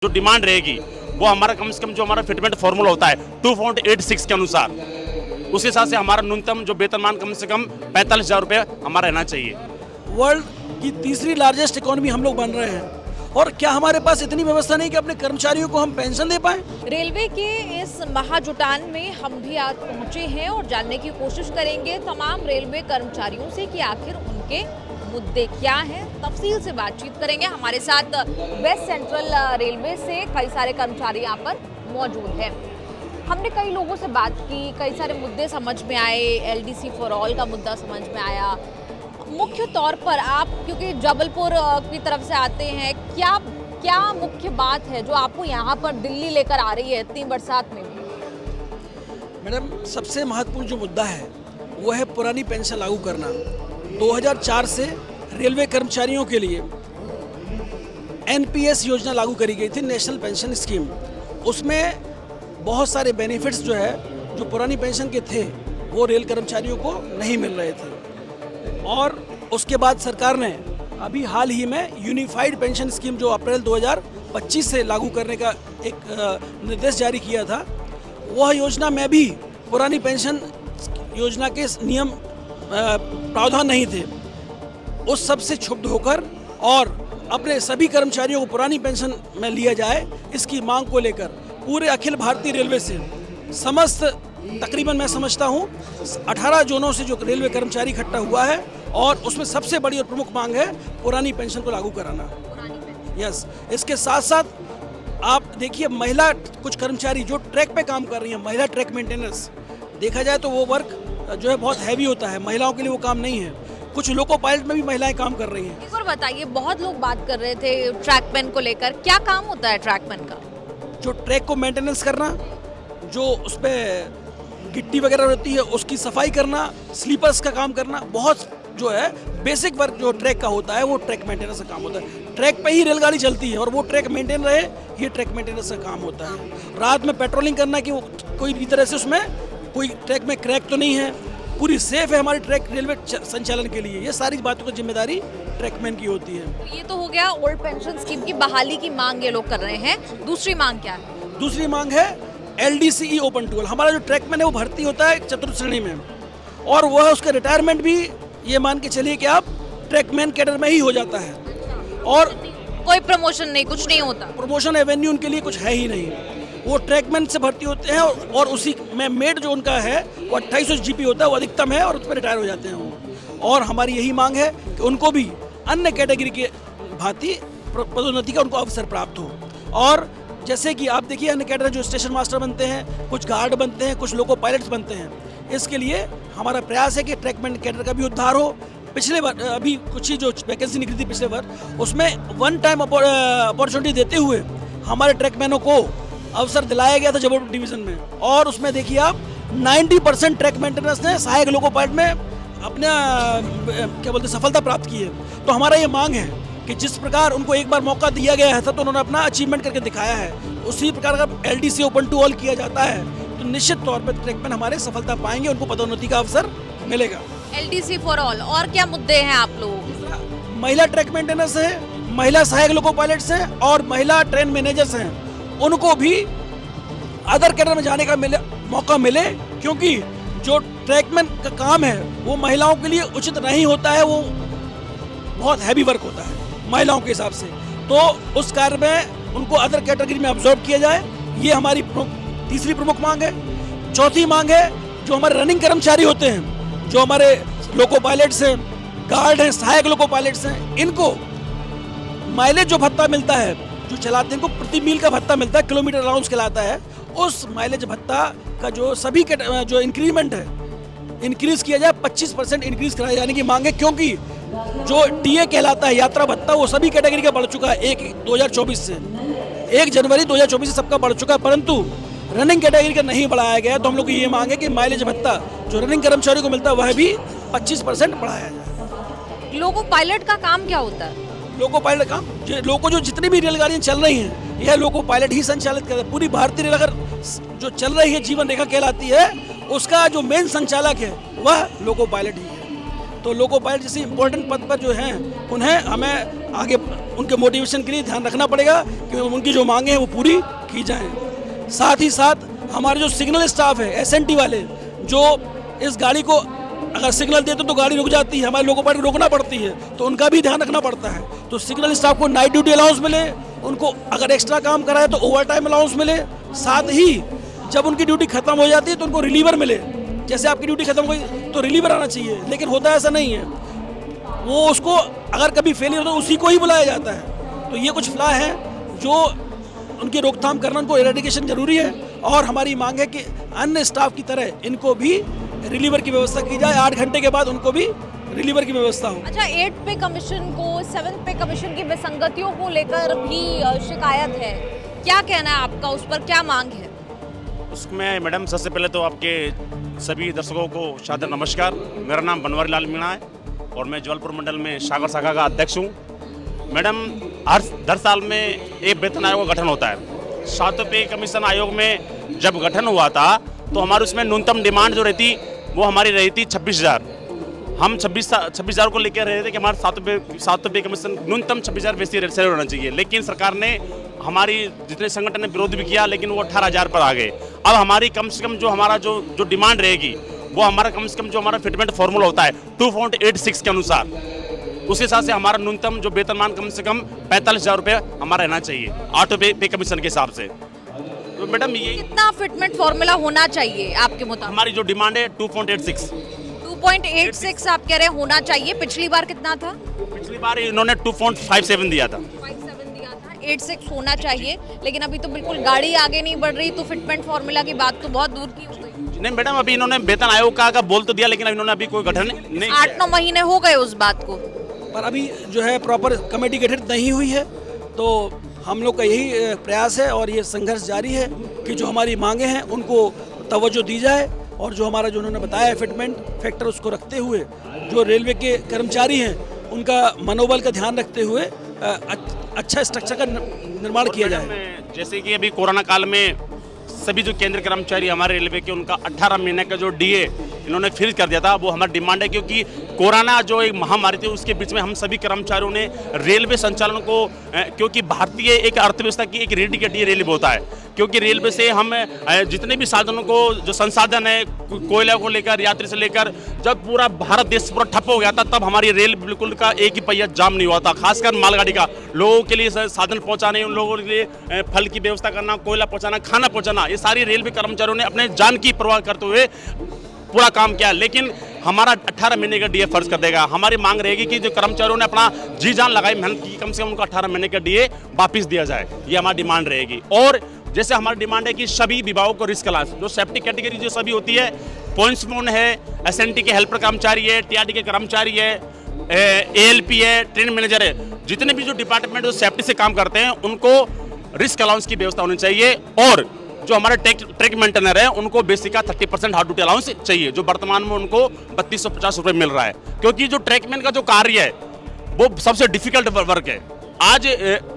जो डिमांड रहेगी वो हमारा कम से कम जो हमारा फिटमेंट फॉर्मूला होता है 2.86 के अनुसार उस हिसाब से हमारा न्यूनतम जो वेतनमान कम से कम 45,000 रुपये हमारा रहना चाहिए। वर्ल्ड की तीसरी लार्जेस्ट इकोनॉमी हम लोग बन रहे हैं, और क्या हमारे पास इतनी व्यवस्था नहीं कि अपने कर्मचारियों को हम पेंशन दे पाएं? रेलवे के इस महाजुटान में हम भी आज पहुंचे हैं और जानने की कोशिश करेंगे तमाम रेलवे कर्मचारियों से कि आखिर उनके मुद्दे क्या हैं। तफसील से बातचीत करेंगे। हमारे साथ वेस्ट सेंट्रल रेलवे से कई सारे कर्मचारी यहाँ पर मौजूद हैं। हमने कई लोगों से बात की, कई सारे मुद्दे समझ में आए, LDC फॉर ऑल का मुद्दा समझ में आया। मुख्य तौर पर आप क्योंकि जबलपुर की तरफ से आते हैं, क्या मुख्य बात है जो आपको यहाँ पर दिल्ली लेकर आ रही है इतनी बरसात में भी? मैडम, सबसे महत्वपूर्ण जो मुद्दा है वो है पुरानी पेंशन लागू करना। 2004 से रेलवे कर्मचारियों के लिए NPS योजना लागू करी गई थी, नेशनल पेंशन स्कीम। उसमें बहुत सारे बेनिफिट्स जो है जो पुरानी पेंशन के थे वो रेल कर्मचारियों को नहीं मिल रहे थे, और उसके बाद सरकार ने अभी हाल ही में यूनिफाइड पेंशन स्कीम जो अप्रैल 2025 से लागू करने का एक निर्देश जारी किया था, वह योजना में भी पुरानी पेंशन योजना के नियम प्रावधान नहीं थे। उस सब से क्षुब्ध होकर और अपने सभी कर्मचारियों को पुरानी पेंशन में लिया जाए, इसकी मांग को लेकर पूरे अखिल भारतीय रेलवे से समस्त तकरीबन मैं समझता हूँ 18 जोनों से जो रेलवे कर्मचारी इकट्ठा हुआ है, और उसमें सबसे बड़ी और प्रमुख मांग है पुरानी पेंशन को लागू कराना। यस, इसके साथ साथ आप देखिए महिला कुछ कर्मचारी जो ट्रैक पे काम कर रही हैं, महिला ट्रैक मेंटेनेंस, देखा जाए तो वो वर्क जो है बहुत हैवी होता है, महिलाओं के लिए वो काम नहीं है। कुछ लोको पायलट में भी महिलाएं काम कर रही हैं। एक और बताइए, बहुत लोग बात कर रहे थे ट्रैकमैन को लेकर, क्या काम होता है ट्रैकमैन का? जो ट्रैक को मेंटेनेंस करना, जो उस पर गिट्टी वगैरह रहती है उसकी सफाई करना, स्लीपर्स का काम करना, बहुत जो है बेसिक वर्क जो ट्रैक का होता है वो ट्रैक मेंटेनेंस का काम होता है। ट्रैक पे ही रेलगाड़ी चलती है और वो ट्रैक मेंटेन रहे, ये ट्रैक मेंटेनेंस का काम होता है। रात में पेट्रोलिंग करना कि कोई भी तरह से उसमें कोई ट्रैक में क्रैक तो नहीं है, पूरी सेफ है हमारी ट्रैक रेलवे संचालन के लिए, ये सारी बातों की जिम्मेदारी ट्रैकमैन की होती है। ये तो हो गया ओल्ड पेंशन स्कीम की बहाली की मांग ये लोग कर रहे हैं। दूसरी मांग क्या है? दूसरी मांग है LDCE ओपन टूल। हमारा जो ट्रैकमैन है वो भर्ती होता है चतुर्थ श्रेणी में, और वह उसका रिटायरमेंट भी ये मान के चलिए कि आप ट्रैकमैन कैडर में ही हो जाता है, और कोई प्रमोशन नहीं, कुछ नहीं होता। प्रमोशन एवेन्यू उनके लिए कुछ है ही नहीं। वो ट्रैकमैन से भर्ती होते हैं, और उसी में मेट जो उनका है वो 2800 GP होता है, वो अधिकतम है, और उस पर रिटायर हो जाते हैं वो। और हमारी यही मांग है कि उनको भी अन्य कैटेगरी के भांति पदोन्नति का उनको अवसर प्राप्त हो। और जैसे कि आप देखिए अन्य कैडर जो स्टेशन मास्टर बनते हैं, कुछ गार्ड बनते हैं, कुछ लोको पायलट्स बनते हैं, इसके लिए हमारा प्रयास है कि ट्रैकमैन कैडर का भी उद्धार हो। पिछले बार अभी कुछ ही जो वैकेंसी निकली थी पिछले बार, उसमें वन टाइम अपॉर्चुनिटी देते हुए हमारे ट्रैकमैनों को अवसर दिलाया गया था जबलपुर डिवीजन में, और उसमें देखिए आप 90% ट्रैक मेंटेनेंस ने सहायक लोको पायलट में अपना क्या बोलते सफलता प्राप्त की है। तो हमारा ये मांग है कि जिस प्रकार उनको एक बार मौका दिया गया है तो उन्होंने अपना अचीवमेंट करके दिखाया है, उसी प्रकार का LDC ओपन टू ऑल किया जाता है तो निश्चित तौर पर ट्रैकमैन हमारे सफलता पाएंगे, उनको पदोन्नति का अवसर मिलेगा। LDC फॉर ऑल, और क्या मुद्दे हैं आप लोग? महिला ट्रैक मेंटेनेंस है, महिला सहायक लोको पायलट्स हैं, और महिला ट्रेन मैनेजर्स हैं, उनको भी अदर कैडर में जाने का मौका मिले, क्योंकि जो ट्रैकमैन का काम है वो महिलाओं के लिए उचित नहीं होता है, वो बहुत हैवी वर्क होता है महिलाओं के हिसाब से। तो उस कार्य में उनको अदर कैटेगरी में अब्जॉर्ब किया जाए, ये हमारी तीसरी प्रमुख मांग है। चौथी मांग है जो हमारे रनिंग कर्मचारी होते हैं, जो हमारे लोको पायलट्स हैं, गार्ड हैं, सहायक लोको पायलट्स हैं, इनको माइलेज जो भत्ता मिलता है, जो चलाते हैं, इनको प्रति मील का भत्ता मिलता है, किलोमीटर अलाउंस कहलाता है। उस माइलेज भत्ता का जो सभी जो इंक्रीमेंट है इंक्रीज किया जाए, 25% इंक्रीज कराए जाने की मांग है, क्योंकि जो TA कहलाता है यात्रा भत्ता, वो सभी कैटेगरी का बढ़ चुका है 2024 से 1 जनवरी 2024 से सबका बढ़ चुका है, परंतु रनिंग कैटेगरी का नहीं बढ़ाया गया। तो हम लोग की ये मांग है कि माइलेज भत्ता जो रनिंग कर्मचारियों को मिलता है वह भी 25% बढ़ाया जाए। लोको पायलट का काम क्या होता है? लोको पायलट काम लोको जो जितनी भी रेलगाड़ियां चल रही हैं यह लोको पायलट ही संचालित करता है। पूरी भारतीय रेल अगर जो चल रही है जीवन रेखा कहलाती है, उसका जो मेन संचालक है वह लोको पायलट ही है। तो लोको पायलट जैसे इंपॉर्टेंट पद पर जो हैं उन्हें हमें आगे उनके मोटिवेशन के लिए ध्यान रखना पड़ेगा कि उनकी जो मांगे हैं वो पूरी की जाएं। साथ ही साथ हमारे जो सिग्नल स्टाफ है, एसएनटी वाले, जो इस गाड़ी को अगर सिग्नल देते तो गाड़ी रुक जाती है, हमारे लोगों पर रोकना पड़ती है, तो उनका भी ध्यान रखना पड़ता है। तो सिग्नल स्टाफ को नाइट ड्यूटी अलाउंस मिले, उनको अगर एक्स्ट्रा काम कराए तो ओवर टाइम अलाउंस मिले। साथ ही जब उनकी ड्यूटी खत्म हो जाती है तो उनको रिलीवर मिले। जैसे आपकी ड्यूटी खत्म हो गई तो रिलीवर आना चाहिए, लेकिन होता ऐसा नहीं है। वो उसको अगर कभी फेलियर हो तो उसी को ही बुलाया जाता है। तो ये कुछ फ्लॉ है जो उनकी रोकथाम करना, उनको एरेडिकेशन जरूरी है। और हमारी मांग है कि अन्य स्टाफ की तरह इनको भी रिलीवर की व्यवस्था की जाए, 8 घंटे के बाद उनको भी रिलीवर की व्यवस्था हो। अच्छा, 8 पे कमीशन को 7 पे कमीशन की विसंगतियों को लेकर भी शिकायत है, क्या कहना है आपका, उस पर क्या मांग है? उसमें मैडम सबसे पहले तो आपके सभी दर्शकों को सादर नमस्कार। मेरा नाम बनवारी लाल मीणा है और मैं जबलपुर मंडल में सागर शाखा का अध्यक्ष हूँ। मैडम, हर साल में एक वेतन आयोग का गठन होता है। 7 पे कमीशन आयोग में जब गठन हुआ था तो हमारे उसमें न्यूनतम डिमांड जो रहती वो हमारी रही थी 26,000। हम 26,000 को लेकर रहे थे कि हमारे 7 पे कमीशन न्यूनतम 26,000 बेसिक सैलरी होना चाहिए। लेकिन सरकार ने, हमारी जितने संगठन ने विरोध भी किया, लेकिन वो 18,000 पर आ गए। अब हमारी कम से कम जो हमारा जो डिमांड रहेगी वो हमारा कम से कम जो हमारा फिटमेंट फॉर्मूला होता है 2.86 के अनुसार, उस हिसाब से हमारा न्यूनतम जो वेतनमान कम से कम 45,000 रुपये हमारा रहना चाहिए 8 पे कमीशन के हिसाब से। तो मैडम ये कितना फिटमेंट फॉर्मूला होना चाहिए आपके मुताबिक? हमारी जो डिमांड है 2.86 आप कह रहे हैं होना चाहिए। पिछली बार कितना था? पिछली बार इन्होंने 2.57 दिया था। 57 दिया था, 86 होना चाहिए। लेकिन अभी तो बिल्कुल गाड़ी आगे नहीं बढ़ रही, तो फिटमेंट फॉर्मूला की बात तो बहुत दूर की हो गई। नहीं मैडम, अभी इन्होंने वेतन आयोग का बोल तो दिया, लेकिन अभी इन्होंने अभी कोई गठन नहीं 8-9 महीने हो गए उस बात को, पर अभी जो है प्रॉपर कमेटी गठित नहीं हुई है। तो हम लोग का यही प्रयास है और ये संघर्ष जारी है कि जो हमारी मांगे हैं उनको तवज्जो दी जाए, और जो हमारा जो उन्होंने बताया फिटमेंट फैक्टर उसको रखते हुए जो रेलवे के कर्मचारी हैं उनका मनोबल का ध्यान रखते हुए अच्छा स्ट्रक्चर का निर्माण किया जाए। जैसे कि अभी कोरोना काल में सभी जो केंद्र कर्मचारी हमारे रेलवे के, उनका 18 महीने का जो डीए इन्होंने फ्रीज कर दिया था, वो हमारी डिमांड है। क्योंकि कोरोना जो एक महामारी थी उसके बीच में हम सभी कर्मचारियों ने रेलवे संचालन को, क्योंकि भारतीय एक अर्थव्यवस्था की एक रीढ़ की हड्डी रेलवे होता है, क्योंकि रेलवे से हम जितने भी साधनों को, जो संसाधन है कोयला को लेकर, यात्री से लेकर, जब पूरा भारत देश पूरा ठप हो गया था तब हमारी रेल बिल्कुल का एक ही पहिया जाम नहीं हुआ था। खासकर मालगाड़ी का, लोगों के लिए साधन पहुंचाने, उन लोगों के लिए फल की व्यवस्था करना, कोयला पहुंचाना, खाना पहुंचाना, ये सारी रेलवे कर्मचारियों ने अपने जान की परवाह करते हुए पूरा काम किया। लेकिन हमारा 18 महीने का डीए फर्ज कर देगा। हमारी मांग रहेगी कि जो कर्मचारियों ने अपना जी जान लगाई, मेहनत की, कम से कम उनको 18 महीने का डीए वापस दिया जाए, ये हमारी डिमांड रहेगी। और जैसे हमारी डिमांड है कि सभी विभागों को रिस्क अलाउंस, जो सेफ्टी कैटेगरी जो सभी होती है, पॉइंट्समैन है, एसएनटी के हेल्पर कर्मचारी है, टीआरडी के कर्मचारी है, एएलपी है, ट्रेन मैनेजर है, जितने भी जो डिपार्टमेंट जो सेफ्टी से काम करते हैं उनको रिस्क अलाउंस की व्यवस्था होनी चाहिए। और जो हमारे ट्रैक मेंटेनर है उनको बेसिक का 30% हार्ड ड्यूटी अलाउंस चाहिए, जो वर्तमान में उनको 3250 रुपये मिल रहा है। क्योंकि जो ट्रैकमैन का जो कार्य है वो सबसे डिफिकल्ट वर्क है। आज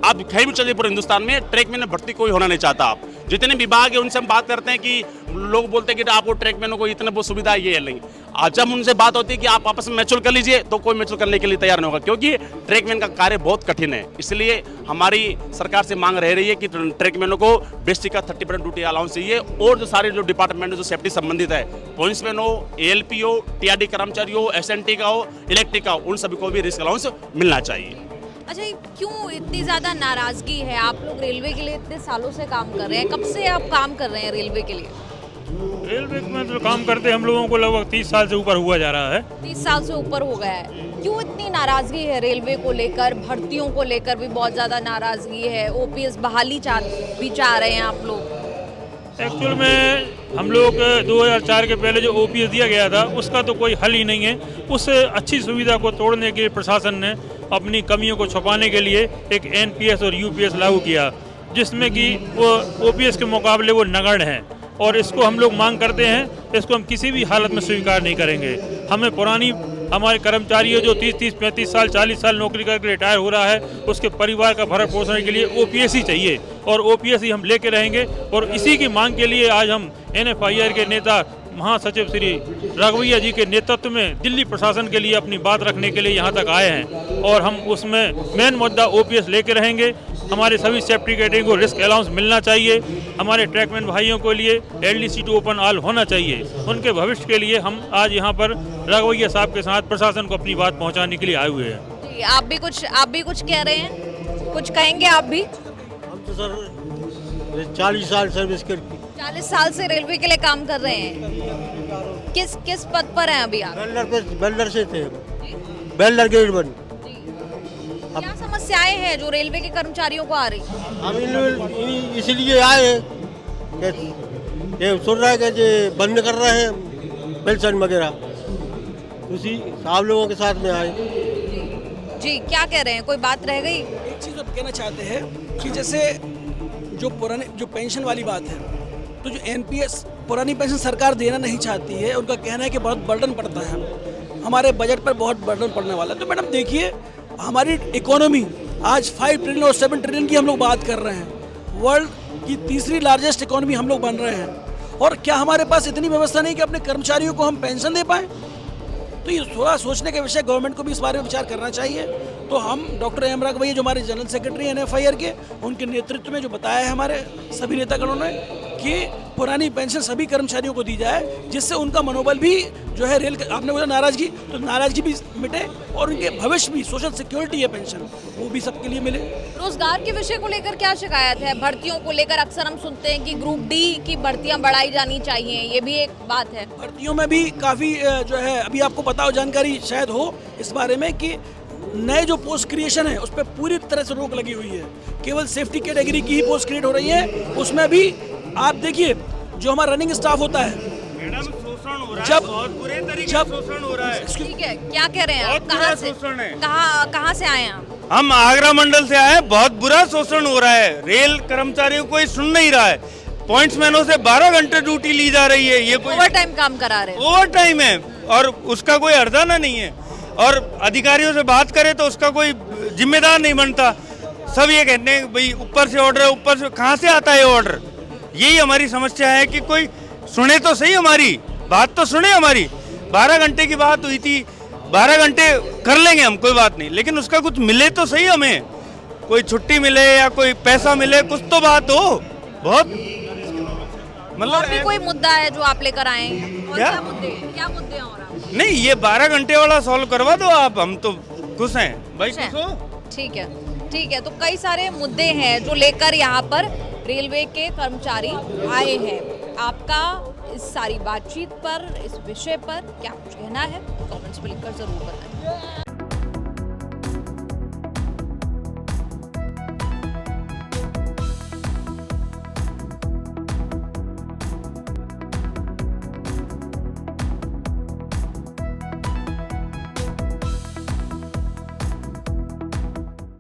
आप कहीं भी चलिए पूरे हिंदुस्तान में ट्रैकमैन में भर्ती कोई होना नहीं चाहता। आप जितने विभाग है उनसे हम बात करते हैं कि लोग बोलते हैं कि आपको ट्रैकमैनों को इतने वो सुविधा ये है नहीं। आज जब उनसे बात होती है कि आप आपस में मैच्योर कर लीजिए तो कोई मैच्योर करने के लिए तैयार नहीं होगा, क्योंकि ट्रैकमैन का कार्य बहुत कठिन है। इसलिए हमारी सरकार से मांग रह रही है कि ट्रैकमैनों को बेसिक का 30% ड्यूटी अलाउंस चाहिए। और जो सारे जो डिपार्टमेंट जो सेफ्टी संबंधित है, पॉइंट्समैन हो, एएलपी हो, टीआरडी कर्मचारी हो, एसएनटी का हो, इलेक्ट्रिक का हो, उन सभी को भी रिस्क अलाउंस मिलना चाहिए। अच्छा, क्यों इतनी ज़्यादा नाराज़गी है? आप लोग रेलवे के लिए इतने सालों से काम कर रहे हैं, कब से आप काम कर रहे हैं रेलवे के लिए? रेलवे में तो काम करते हम लोगों को लगभग 30 साल से ऊपर हुआ जा रहा है। 30 साल से ऊपर हो गया है। क्यों इतनी नाराज़गी है रेलवे को लेकर? भर्तियों को लेकर भी बहुत ज़्यादा नाराज़गी है, ओपीएस बहाली भी चाह रहे हैं आप लोग। एक्चुअल में हम लोग 2004 के पहले जो ओपीएस दिया गया था उसका तो कोई हल ही नहीं है। उस अच्छी सुविधा को तोड़ने के लिए प्रशासन ने अपनी कमियों को छुपाने के लिए एक एनपीएस और यूपीएस लागू किया, जिसमें कि वो ओपीएस के मुकाबले वो नगण्य है। और इसको हम लोग मांग करते हैं, इसको हम किसी भी हालत में स्वीकार नहीं करेंगे। हमें पुरानी हमारे कर्मचारी जो 30-30, 35 साल, 40 साल नौकरी करके रिटायर हो रहा है, उसके परिवार का भरण पोषण के लिए ओपीएस ही चाहिए और ओपीएस ही हम लेके रहेंगे। और इसी की मांग के लिए आज हम एनएफआईआर के नेता महासचिव श्री राघवैया जी के नेतृत्व में दिल्ली प्रशासन के लिए अपनी बात रखने के लिए यहाँ तक आए हैं और हम उसमें मेन मुद्दा ओपीएस लेके रहेंगे। हमारे सभी सेफ्टी कैटेगरी को रिस्क अलाउंस मिलना चाहिए। हमारे ट्रैकमैन भाइयों के लिए LDC टू ओपन ऑल होना चाहिए। उनके भविष्य के लिए हम आज यहाँ पर राघवैया साहब के साथ प्रशासन को अपनी बात पहुँचाने के लिए आए हुए हैं। आप भी कुछ कह रहे हैं, कुछ कहेंगे आप भी? हम तो सर 40 साल सर्विस करती। 40 साल से रेलवे के लिए काम कर रहे हैं। किस पद पर हैं अभी आप? बेल्डर से थे, बेल्डर ग्रेड 1। क्या समस्याएं हैं जो रेलवे के कर्मचारियों को आ रही? हम इसलिए आए हैं कि ये सुन रहा है कि ये बंद कर रहे हैं पेंशन वगैरह, उसी आप लोगों के साथ में आए। जी क्या कह रहे हैं, कोई बात रह गई? एक चीज़ आप कहना चाहते हैं कि जैसे जो पेंशन वाली बात है, तो जो NPS पुरानी पेंशन सरकार देना नहीं चाहती है, उनका कहना है कि बहुत बर्डन पड़ता है, हमारे बजट पर बहुत बर्डन पड़ने वाला है। तो मैडम देखिए, हमारी इकोनॉमी आज 5 ट्रिलियन और 7 ट्रिलियन की हम लोग बात कर रहे हैं। वर्ल्ड की तीसरी लार्जेस्ट इकोनॉमी हम लोग बन रहे हैं, और क्या हमारे पास इतनी व्यवस्था नहीं कि अपने कर्मचारियों को हम पेंशन दे पाएँ? तो ये थोड़ा सोचने का विषय, गवर्नमेंट को भी इस बारे में विचार करना चाहिए। तो हम डॉक्टर एम राघवैया जो हमारे जनरल सेक्रेटरी हैं NFIR के, उनके नेतृत्व में जो बताया है हमारे सभी नेतागणों ने कि पुरानी पेंशन सभी कर्मचारियों को दी जाए, जिससे उनका मनोबल भी जो है आपने बोला नाराजगी, तो नाराजगी भी मिटे और उनके भविष्य भी, सोशल सिक्योरिटी है पेंशन, वो भी सबके लिए मिले। रोजगार के विषय को लेकर क्या शिकायत है? भर्तियों को लेकर अक्सर हम सुनते हैं कि ग्रुप D की भर्तियां बढ़ाई जानी चाहिए, ये भी एक बात है। भर्तियों में भी काफ़ी जो है, अभी आपको पता हो, जानकारी शायद हो इस बारे में कि नए जो पोस्ट क्रिएशन है उस पर पूरी तरह से रोक लगी हुई है। केवल सेफ्टी कैटेगरी की ही पोस्ट क्रिएट हो रही है। उसमें भी आप देखिए, जो हमारा रनिंग स्टाफ होता है, शोषण हो रहा है, जब बहुत बुरे तरीके से जब शोषण हो रहा है। ठीक है, क्या कह रहे हैं आप? बहुत बुरा कहाँ से शोषण है। कहाँ से आए हैं आप? हम आगरा मंडल से आए हैं। बहुत बुरा शोषण हो रहा है, रेल कर्मचारियों को सुन नहीं रहा है। पॉइंट्समैनों से 12 घंटे ड्यूटी ली जा रही है। ये कोई ओवर टाइम काम करा रहे हैं। ओवर टाइम है और उसका कोई हर्जाना नहीं है, और अधिकारियों से बात करें तो उसका कोई जिम्मेदार नहीं बनता। सब ये कहते हैं भाई ऊपर से ऑर्डर है, ऊपर से कहाँ से आता है ऑर्डर? यही हमारी समस्या है कि कोई सुने तो सही, हमारी बात तो सुने हमारी। 12 घंटे की बात हुई थी, 12 घंटे कर लेंगे हम, कोई बात नहीं, लेकिन उसका कुछ मिले तो सही, हमें कोई छुट्टी मिले या कोई पैसा मिले, कुछ तो बात हो। बहुत और भी कोई मुद्दा है जो आप लेकर आए हैं? और क्या? क्या मुद्दे हैं और आप? नहीं, ये 12 घंटे वाला सॉल्व करवा दो आप, हम तो खुश हैं भाई, खुश हो। ठीक है। तो कई सारे मुद्दे हैं जो लेकर यहाँ पर रेलवे के कर्मचारी आए हैं। आपका इस सारी बातचीत पर, इस विषय पर क्या कुछ कहना है? कमेंट्स में लिखकर जरूर बताएं।